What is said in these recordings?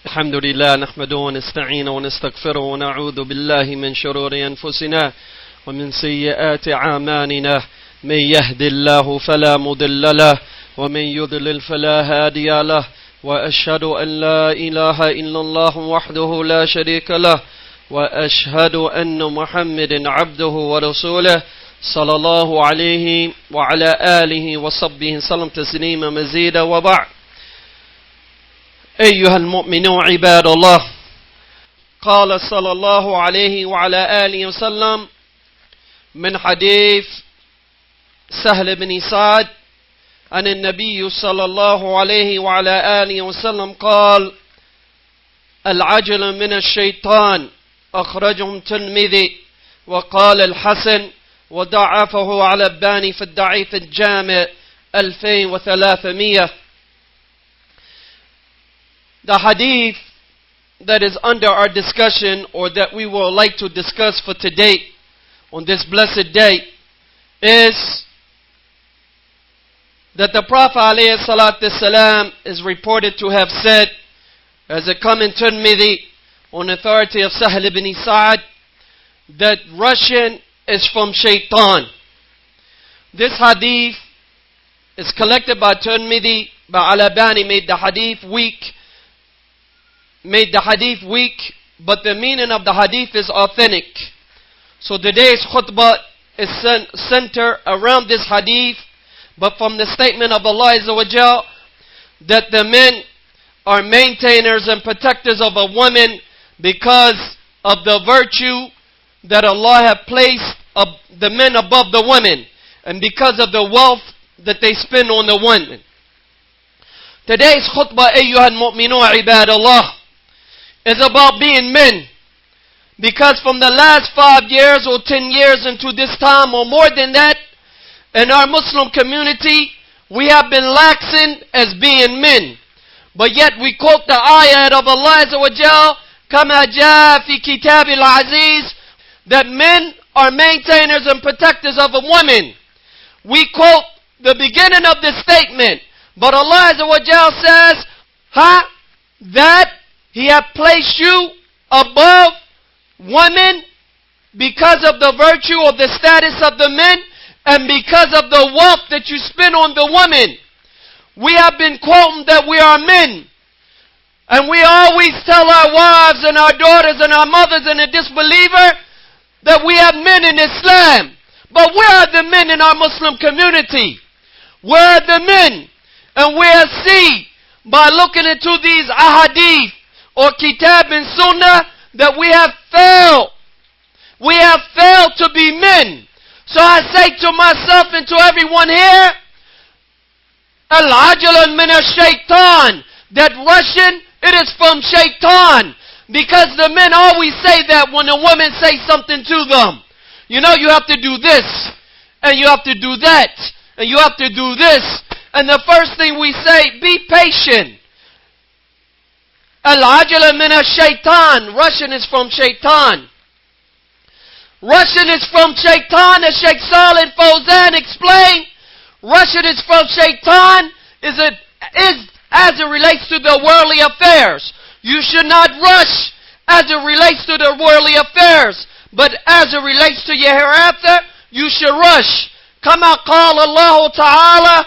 الحمد لله نحمده ونستعينه ونستغفره ونعوذ بالله من شرور أنفسنا ومن سيئات أعمالنا. من يهد الله فلا مضل له ومن يضلل فلا هادي له، وأشهد أن لا إله إلا الله وحده لا شريك له، وأشهد أن محمدا عبده ورسوله صلى الله عليه وعلى آله وصحبه وسلم تسليما مزيدا. وبعد، أيها المؤمنون عباد الله، قال صلى الله عليه وعلى آله وسلم من حديث سهل بن سعد عن النبي صلى الله عليه وعلى آله وسلم قال: العجل من الشيطان، أخرجه الترمذي. وقال الحسن وضعفه على الباني في الضعيف الجامع 2300. The hadith that is under our discussion, or that we would like to discuss for today on this blessed day, is that the Prophet ﷺ is reported to have said, as it comes in Tirmidhi on authority of Sahl ibn Sa'd, that rushing is from shaitan. This hadith is collected by Tirmidhi, but Al-Albani made the hadith weak, but the meaning of the hadith is authentic. So today's khutbah is centered around this hadith, but from the statement of Allah Azza wa Jal, that the men are maintainers and protectors of a woman because of the virtue that Allah have placed of the men above the women, and because of the wealth that they spend on the women. Today's khutbah, ayyuhal mu'minun ibadallah, is about being men. Because from the last 5 years or 10 years into this time or more than that, in our Muslim community, we have been laxing as being men. But yet we quote the ayat of Allah Azza wa Jal, كَمَا جَاءَ فِي كِتَابِ الْعَزِيزِ, that men are maintainers and protectors of a woman. We quote the beginning of this statement, but Allah Azza wa Jal says, that He hath placed you above women because of the virtue of the status of the men, and because of the wealth that you spend on the women. We have been quoting that we are men. And we always tell our wives and our daughters and our mothers and the disbeliever that we have men in Islam. But where are the men in our Muslim community? Where are the men? And we'll see by looking into these ahadith or kitab and sunnah that we have failed. We have failed to be men. So I say to myself and to everyone here, Al-Ajal min al-Shaytan, that rushing, it is from Shaitan. Because the men always say that when a woman says something to them. You know, you have to do this, and you have to do that, and you have to do this. And the first thing we say, be patient. Al-Ajal min al-Shaytan, rushing is from Shaitan. Rushing is from Shaitan, as Sheikh Salih Fawzan explained. Rushing is from Shaitan is as it relates to the worldly affairs. You should not rush as it relates to the worldly affairs, but as it relates to your hereafter, you should rush. كما قال الله تعالى: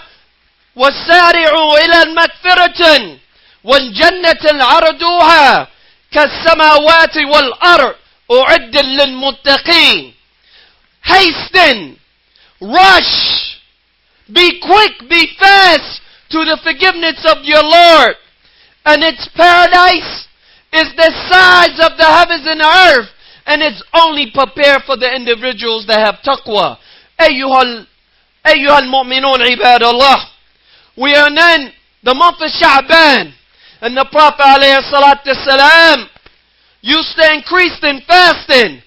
وسارعوا إلى المغفرة والجنة عرضها كالسماوات والأرض أعد للمتقين. Hasten, rush, be quick, be fast to the forgiveness of your Lord. And its paradise is the size of the heavens and the earth, and it's only prepared for the individuals that have taqwa. أيها المؤمنون عباد الله. We are in the month of Sha'ban, and the Prophet ﷺ used to increase in fasting,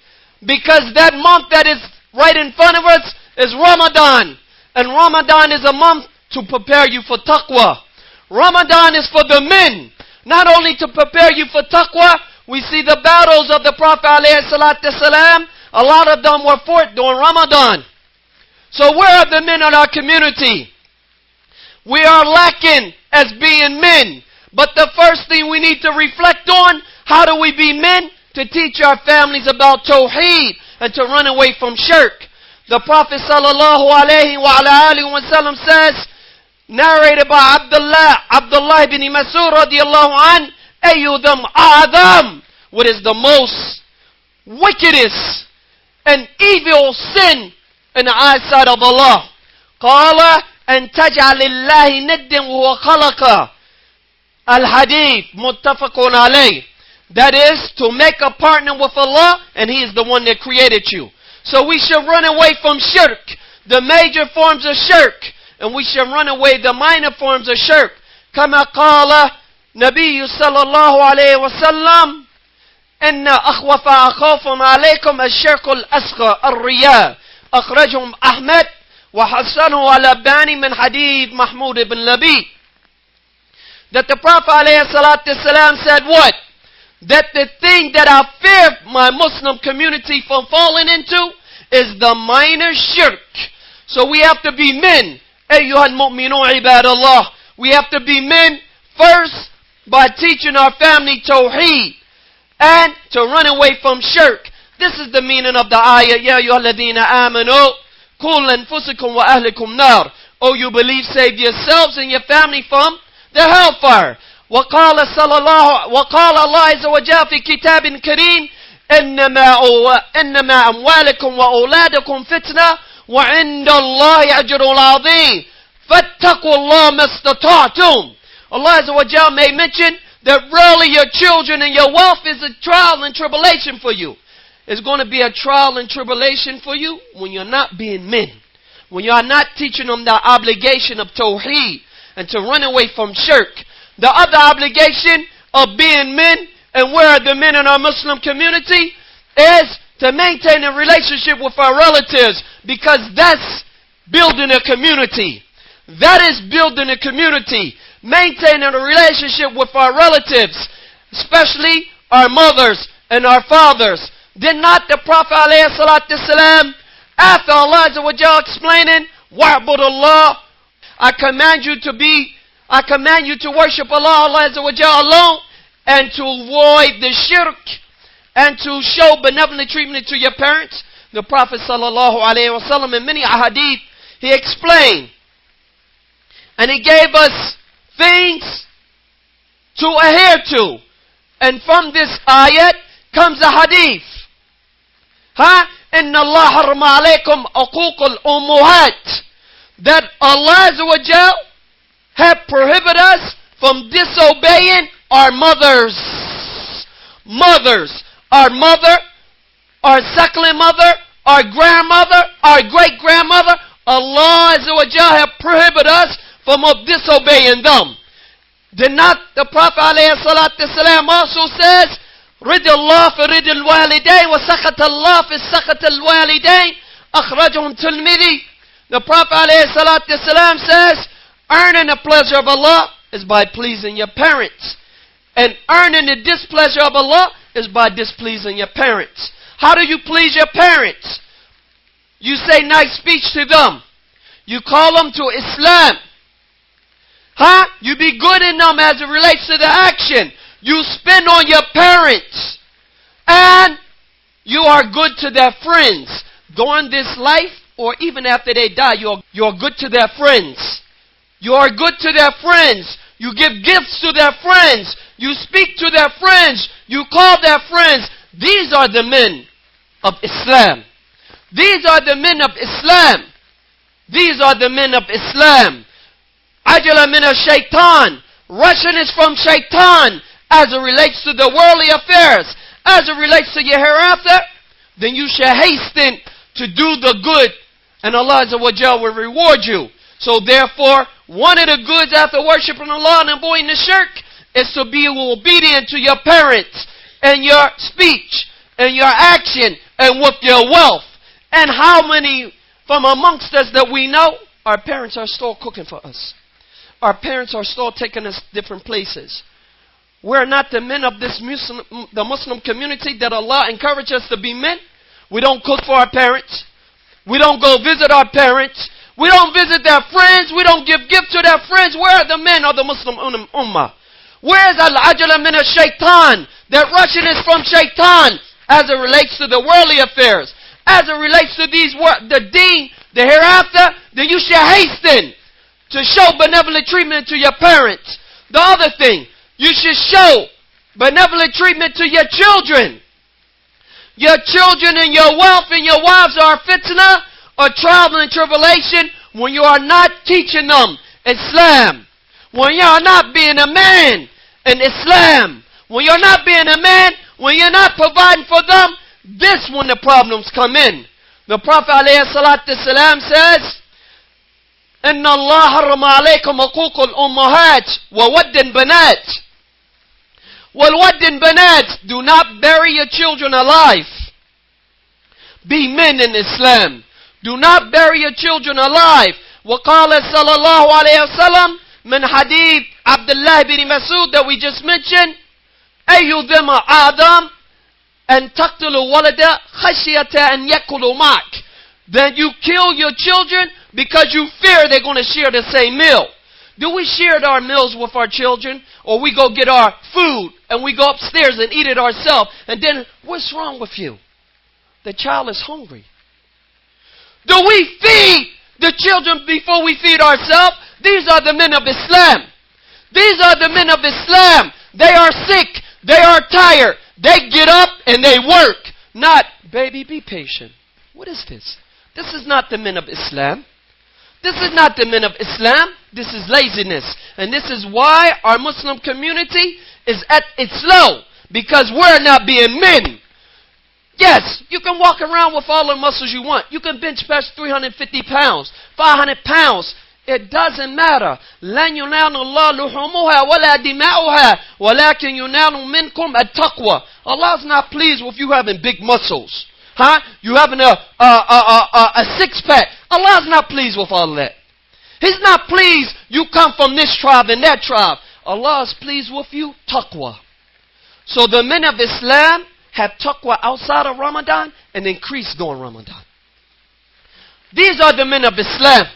because that month that is right in front of us is Ramadan. And Ramadan is a month to prepare you for taqwa. Ramadan is for the men. Not only to prepare you for taqwa, we see the battles of the Prophet ﷺ, a lot of them were fought during Ramadan. So where are the men in our community? We are lacking as being men. But the first thing we need to reflect on, how do we be men? To teach our families about Tawheed and to run away from shirk. The Prophet sallallahu alayhi wa sallam says, narrated by Abdullah ibn Mas'ud radiallahu an, ayyudham a'adham, what is the most wickedest and evil sin in the eyesight of Allah? Qala an taj'al lillahi niddan wa khalaqa. Al-Hadith, muttafaqun alayh. That is, to make a partner with Allah, and He is the one that created you. So we should run away from shirk, the major forms of shirk, and we should run away the minor forms of shirk. Kama qala Nabi sallallahu alayhi wa sallam, inna akhwafa akhawfum alaykum al-shirk al-asghar al-riya. Akhrajhum Ahmad wa hasanu al-Albani min hadith Mahmud ibn Labid. That the Prophet ﷺ said what? That the thing that I fear my Muslim community from falling into is the minor shirk. So we have to be men. Ayyuhal mu'minun ibadallah. We have to be men first by teaching our family Tawheed and to run away from shirk. This is the meaning of the ayah. Ya ayyuhalladhina amanu qul anfusakum wa ahlikum nar. Oh, you believe, save yourselves and your family from the hellfire. وقال الله عز وجل في كتاب كريم إنما أموالكم وأولادكم فتنة وعند الله أجر عظيم فاتقوا الله ما استطعتم. Allah Azza wa Jal may mention that really your children and your wealth is a trial and tribulation for you. It's going to be a trial and tribulation for you when you're not being men. When you are not teaching them the obligation of Tawheed and to run away from shirk. The other obligation of being men, and where are the men in our Muslim community, is to maintain a relationship with our relatives, because that's building a community. That is building a community. Maintaining a relationship with our relatives, especially our mothers and our fathers. Did not the Prophet ﷺ, after Allah Azza wa Jalla explaining, وَعْبُدُ اللَّهِ, I command you to worship Allah Azza wa Jalla alone, and to avoid the shirk, and to show benevolent treatment to your parents. The Prophet sallallahu alaihi wasallam in many ahadith, he explained, and he gave us things to adhere to. And from this ayat comes a hadith. Inna Allah harma alaykum uquq al-ummuhat. That Allah Azza wa Jalla have prohibited us from disobeying our mothers. Mothers. Our mother, our suckling mother, our grandmother, our great-grandmother. Allah Azza wa Jalla have prohibited us from disobeying them. Did not the Prophet ﷺ also says, رِضِ اللَّهِ فِي رِضِ الْوَالِدَيْنِ وَسَخَطَ اللَّهِ فِي سَخَطِ الْوَالِدَيْنِ أَخْرَجَهُ التِّرْمِذِي. The Prophet ﷺ says, earning the pleasure of Allah is by pleasing your parents. And earning the displeasure of Allah is by displeasing your parents. How do you please your parents? You say nice speech to them. You call them to Islam. You be good in them as it relates to the action. You spend on your parents. And you are good to their friends. During this life, or even after they die, you're good to their friends. You are good to their friends. You give gifts to their friends. You speak to their friends. You call their friends. These are the men of Islam. These are the men of Islam. These are the men of Islam. Ajala min shaitan. Russian is from shaitan as it relates to the worldly affairs. As it relates to your hereafter, then you shall hasten to do the good, and Allah Azza wa Jalla will reward you. So therefore, one of the goods after worshiping Allah and avoiding the shirk is to be obedient to your parents and your speech and your action and with your wealth. And how many from amongst us that we know, our parents are still cooking for us. Our parents are still taking us different places. We're not the men of the Muslim community that Allah encouraged us to be men. We don't cook for our parents. We don't go visit our parents. We don't visit their friends. We don't give gifts to their friends. Where are the men of the Muslim ummah? Where is al-ajala min ash-shaytan? That rushing is from shaitan as it relates to the worldly affairs. As it relates to the deen, the hereafter, then you should hasten to show benevolent treatment to your parents. The other thing, you should show benevolent treatment to your children. Your children and your wealth and your wives are fitna or trial and tribulation when you are not teaching them Islam. When you are not being a man in Islam. When you're not being a man, when you're not providing for them, this when the problems come in. The Prophet ﷺ says, إِنَّ اللَّهَ حَرَّمَ عَلَيْكُمْ حُقُوقَ الْأُمَّهَاتِ وَوَدِّ الْبَنَاتِ. وَالْوَدِّ الْبَنَاتِ. Do not bury your children alive. Be men in Islam. Do not bury your children alive. وقال صلى الله عليه وسلم من حديث عبد الله بن مسعود that we just mentioned, أيذم آدم أن تقتل ولد خشية أن يأكلوا معك. Then you kill your children because you fear they're going to share the same meal. Do we share our meals with our children? Or we go get our food and we go upstairs and eat it ourselves? And then, what's wrong with you? The child is hungry. Do we feed the children before we feed ourselves? These are the men of Islam. These are the men of Islam. They are sick. They are tired. They get up and they work. Not, baby, be patient. What is this? This is not the men of Islam. This is not the men of Islam. This is laziness. And this is why our Muslim community is at its low. Because we're not being men. Yes, you can walk around with all the muscles you want. You can bench press 350 pounds, 500 pounds. It doesn't matter. لَنْ يُنَالُ اللَّهُ لُحُومُهَا وَلَا دِمَاؤُهَا وَلَكِنْ يُنَالُ مِنْكُمْ التَّقْوَى. Allah's not pleased with you having big muscles. You having a six-pack. Allah's not pleased with all that. He's not pleased you come from this tribe and that tribe. Allah is pleased with you, taqwa. So the men of Islam have taqwa outside of Ramadan and increase during Ramadan. These are the men of Islam.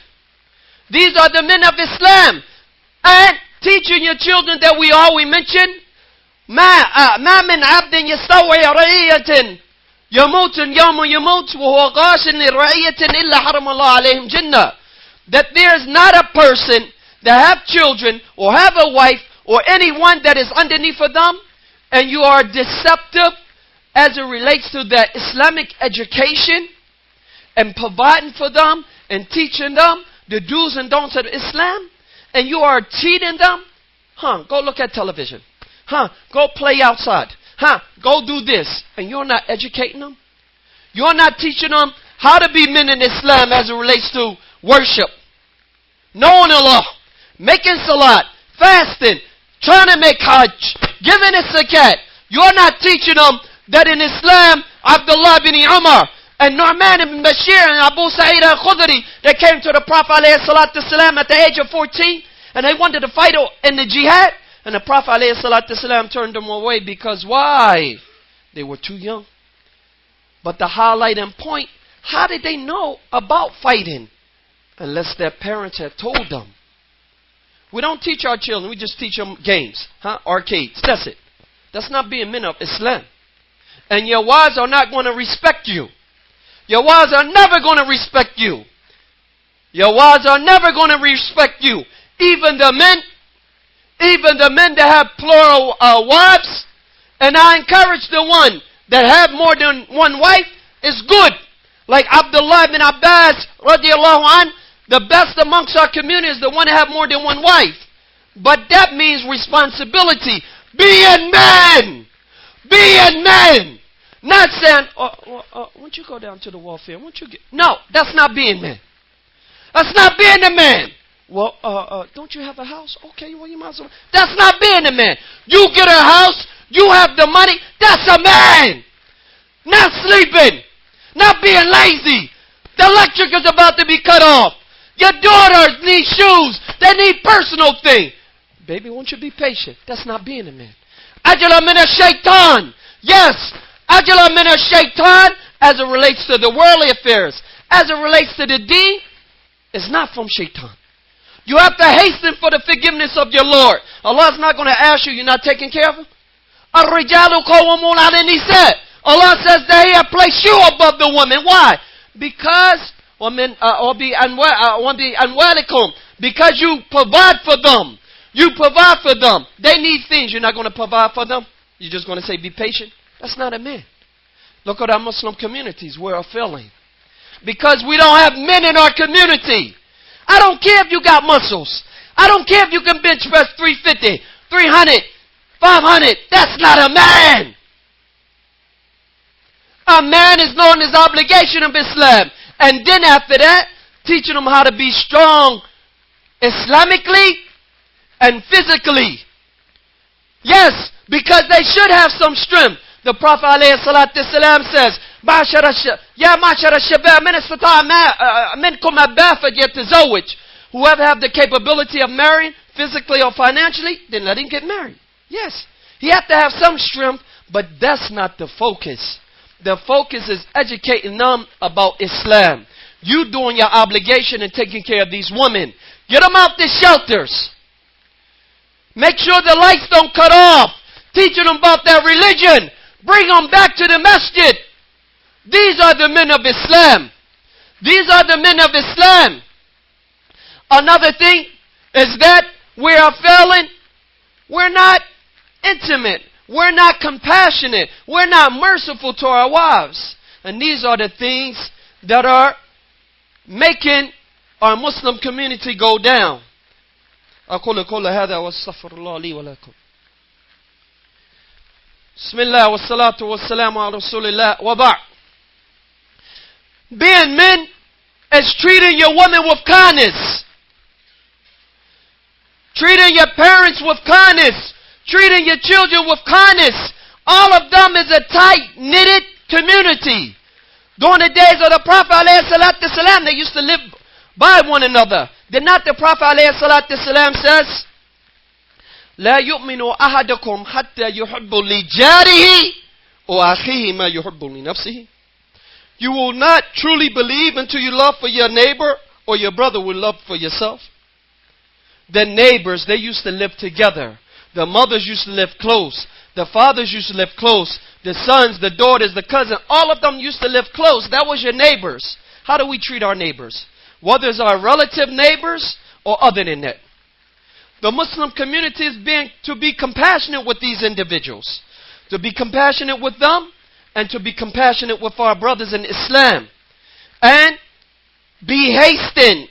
These are the men of Islam. And teaching your children that we always mention, ما من عبد يستوعي رعية يموت يوم يموت وهو غاش لرعية إلا حرم الله عليهم جنة. That there is not a person that have children or have a wife or anyone that is underneath of them and you are deceptive as it relates to their Islamic education and providing for them and teaching them the do's and don'ts of Islam, and you are cheating them, go look at television. Go play outside. Go do this. And you're not educating them. You're not teaching them how to be men in Islam as it relates to worship. Knowing Allah. Making salat. Fasting. Trying to make hajj. Giving a zakat. You're not teaching them that in Islam, Abdullah bin Umar and Nu'man ibn Bashir and Abu Sa'id al-Khudri, they came to the Prophet ﷺ at the age of 14 and they wanted to fight in the jihad. And the Prophet ﷺ turned them away because why? They were too young. But the highlight and point, how did they know about fighting? Unless their parents had told them. We don't teach our children, we just teach them games, arcades. That's it. That's not being men of Islam. And your wives are not going to respect you. Your wives are never going to respect you. Your wives are never going to respect you. Even the men that have plural wives, and I encourage the one that have more than one wife, is good. Like Abdullah bin Abbas, radiallahu anh, the best amongst our community is the one that have more than one wife. But that means responsibility. Being men! Being men! Not saying, won't you go down to the welfare? Won't you get... No, that's not being man. That's not being a man. Well, don't you have a house? Okay, well, you might as well. That's not being a man. You get a house, you have the money, that's a man. Not sleeping. Not being lazy. The electric is about to be cut off. Your daughters need shoes. They need personal things. Baby, won't you be patient? That's not being a man. Ajala min ash-shaytan. Yes. Ajala min ash-shaytan as it relates to the worldly affairs. As it relates to the deen, it's not from shaitan. You have to hasten for the forgiveness of your Lord. Allah is not going to ask you, you're not taking care of him. الرِّجَالُ قَوَّمُونَ عَلَى النِّسَاءِ. Allah says that He has placed you above the women. Why? Because because you provide for them. You provide for them. They need things. You're not going to provide for them. You're just going to say, be patient. That's not a man. Look at our Muslim communities. We're failing. Because we don't have men in our community. I don't care if you got muscles. I don't care if you can bench press 350, 300, 500. That's not a man. A man is knowing his obligation of Islam. And then after that, teaching them how to be strong Islamically and physically. Yes, because they should have some strength. The Prophet ﷺ says, whoever have the capability of marrying, physically or financially, then let him get married. Yes, he have to have some strength, but that's not the focus. The focus is educating them about Islam. You doing your obligation and taking care of these women. Get them out the shelters. Make sure the lights don't cut off. Teaching them about their religion. Bring them back to the masjid. These are the men of Islam. These are the men of Islam. Another thing is that we are failing. We're not intimate. We're not compassionate. We're not merciful to our wives. And these are the things that are making our Muslim community go down. أقول قول هذا واستغفر الله لي ولكم. بسم الله والصلاة والسلام على رسول الله وبعد. Being men is treating your woman with kindness. Treating your parents with kindness. Treating your children with kindness. All of them is a tight-knitted community. During the days of the Prophet ﷺ, they used to live by one another. Did not the Prophet ﷺ says, لا يؤمن أحدكم حتى يحب لجاره وأخيه ما يحب لنفسه. You will not truly believe until you love for your neighbor or your brother will love for yourself. The neighbors, they used to live together. The mothers used to live close. The fathers used to live close. The sons, the daughters, the cousins, all of them used to live close. That was your neighbors. How do we treat our neighbors? Whether it's our relative neighbors or other than that. The Muslim community is to be compassionate with these individuals. To be compassionate with them and to be compassionate with our brothers in Islam. And be hastened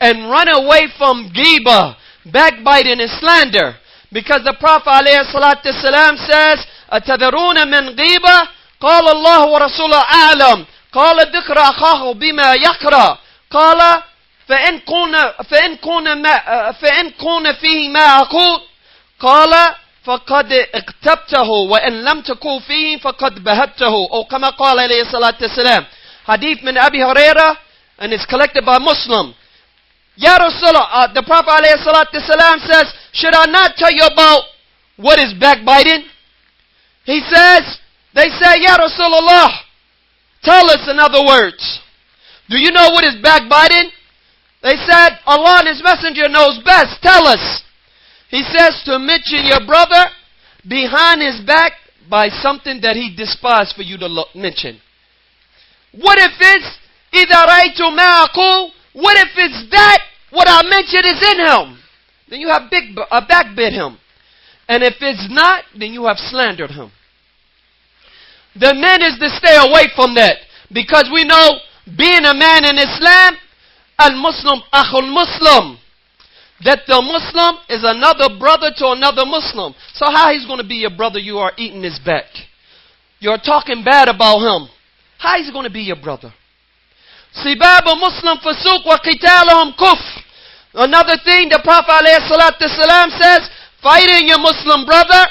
and run away from ghibah, backbiting and slander. Because the Prophet ﷺ says, أَتَذَرُونَ مِنْ غِيبَةٍ قَالَ اللَّهُ وَرَسُولُهُ أَعْلَمُ قَالَ ذِكْرَ أَخَاهُ بِمَا يَكْرَهُ قَالَ فإن كون فيه ما أقول قال فقد اغتبته وإن لم تكن فيه فقد بهته أو كما قال عليه الصلاة والسلام. Hadith من Abu Hurairah and it's collected by Muslim. Ya Rasulullah, the Prophet عليه الصلاة والسلام says, should I not tell you about what is backbiting? He says, they say, Ya Rasulullah, tell us in other words. Do you know what is backbiting? They said, Allah and His Messenger knows best. Tell us. He says to mention your brother behind his back by something that he despised for you to mention. What if it's إِذَا رَأَيْتُ مَا أَقُولُ? What if it's that what I mentioned is in him? Then you have backbit him. And if it's not, then you have slandered him. The men is to stay away from that. Because we know being a man in Islam, Al-Muslim, Akhul Muslim. That the Muslim is another brother to another Muslim. So how he's going to be your brother? You are eating his back. You're talking bad about him. How is he going to be your brother? Sibab Muslim fasuq wa qitalahum kufr. Another thing the Prophet ﷺ says, fighting your Muslim brother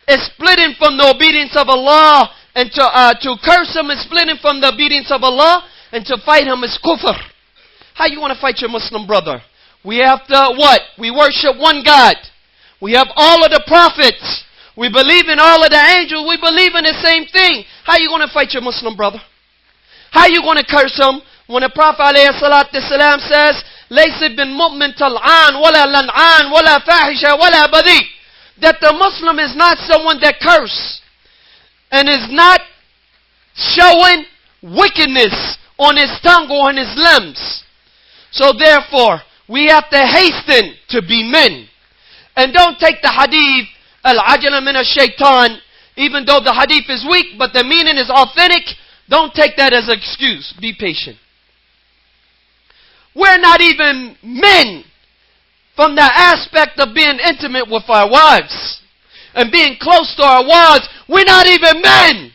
is splitting from the obedience of Allah. And to curse him is splitting from the obedience of Allah. And to fight him is kufr. How you want to fight your Muslim brother? We have to what? We worship one God. We have all of the prophets. We believe in all of the angels. We believe in the same thing. How you going to fight your Muslim brother? How you going to curse him when the Prophet ﷺ says, ليس بالمؤمن طلعان ولا لنعان ولا فاحشة ولا بذيء. That the Muslim is not someone that curse and is not showing wickedness on his tongue or on his limbs. So therefore, we have to hasten to be men. And don't take the hadith, al-ajala min al-shaytan, even though the hadith is weak, but the meaning is authentic. Don't take that as an excuse. Be patient. We're not even men from the aspect of being intimate with our wives and being close to our wives. We're not even men.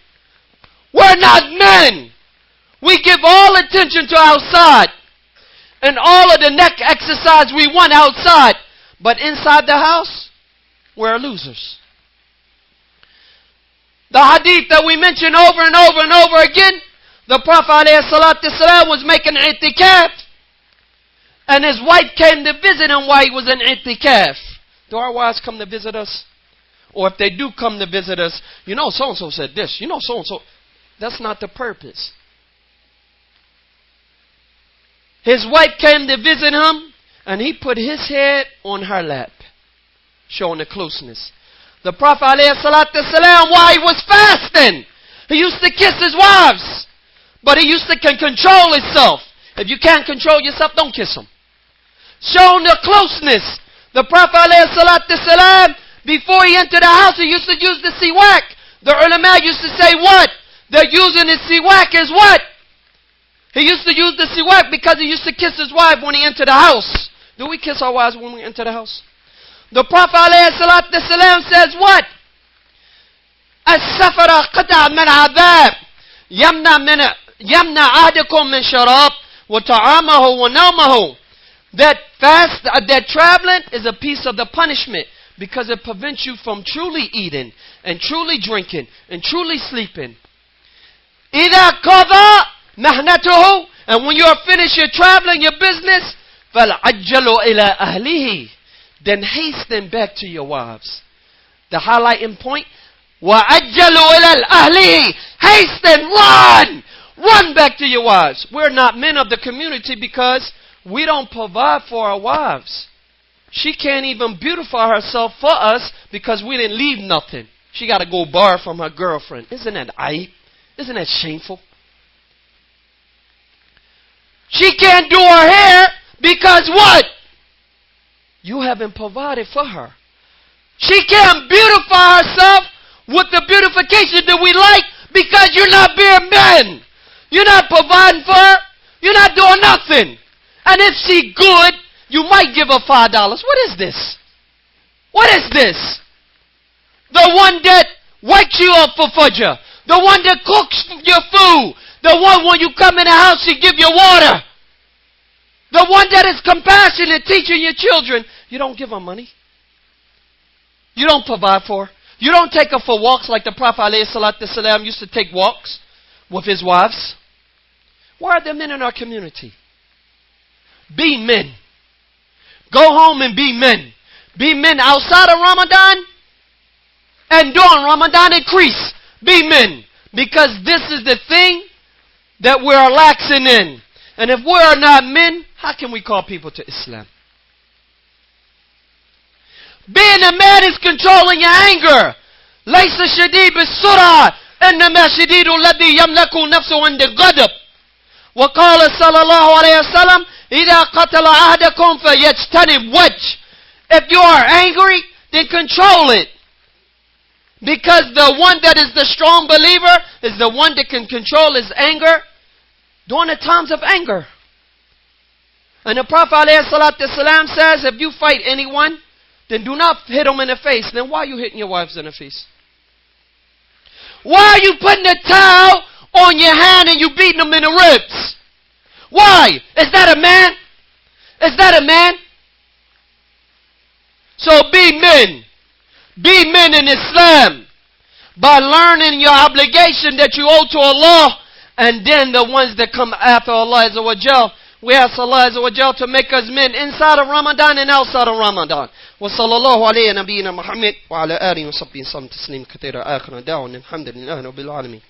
We're not men. We give all attention to outside and all of the neck exercise we want outside. But inside the house, we're losers. The hadith that we mention over and over and over again, the Prophet ﷺ was making i'tikaf, and his wife came to visit him while he was in i'tikaf. Do our wives come to visit us? Or if they do come to visit us, you know so-and-so said this, you know so-and-so. That's not the purpose. His wife came to visit him, and he put his head on her lap, showing the closeness. The Prophet ﷺ, while he was fasting, he used to kiss his wives, but he used to control himself. If you can't control yourself, don't kiss them. Showing the closeness. The Prophet ﷺ, before he entered the house, he used to use the siwak. The ulama used to say what? They're using the siwak is what? He used to use the siwak because he used to kiss his wife when he entered the house. Do we kiss our wives when we enter the house? The Prophet ﷺ says what? السفر قطع من عذاب يمنع أحدكم من شراب وطعامه ونومه. That traveling is a piece of the punishment because it prevents you from truly eating and truly drinking and truly sleeping. إذا قضى مهنته, and when you are finished your traveling, your business, فَالْعَجَّلُوا إِلَىٰ أَهْلِهِ, then hasten back to your wives. The highlighting point, وَعَجَّلُوا إِلَىٰ أَهْلِهِ, hasten, run back to your wives. We're not men of the community because we don't provide for our wives. She can't even beautify herself for us because we didn't leave nothing. She got to go borrow from her girlfriend. Isn't that aib? Isn't that shameful? She can't do her hair because what? You haven't provided for her. She can't beautify herself with the beautification that we like because you're not being men. You're not providing for her. You're not doing nothing. And if she good, you might give her $5. What is this? What is this? The one that wakes you up for fajr. The one that cooks your food. The one when you come in the house, she give you water. The one that is compassionate, teaching your children. You don't give her money. You don't provide for her. You don't take her for walks like the Prophet ﷺ used to take walks with his wives. Where are the men in our community? Be men. Go home and be men. Be men outside of Ramadan and during Ramadan increase. Be men. Because this is the thing that we're laxing in. And if we are not men, how can we call people to Islam? Being a man is controlling your anger. ليس الشديد بالسرعة إنما الشديد الذي يملك نفسه عند الغضب. وقال صلى الله عليه وسلم إذا قتل أحدكم فيجتنب وجه. If you are angry, then control it. Because the one that is the strong believer is the one that can control his anger during the times of anger. And the Prophet ﷺ says, if you fight anyone, then do not hit them in the face. Then why are you hitting your wives in the face? Why are you putting a towel on your hand and you beating them in the ribs? Why? Is that a man? Is that a man? So be men. Be men in Islam by learning your obligation that you owe to Allah, and then the ones that come after Allah Azza wa Jal. We ask Allah Azza wa Jal to make us men inside of Ramadan and outside of Ramadan. وصلى الله على نبينا محمد وعلى آله وصحبه وسلم تسليما كثيرا. آخر دعوانا الحمد لله رب العالمين.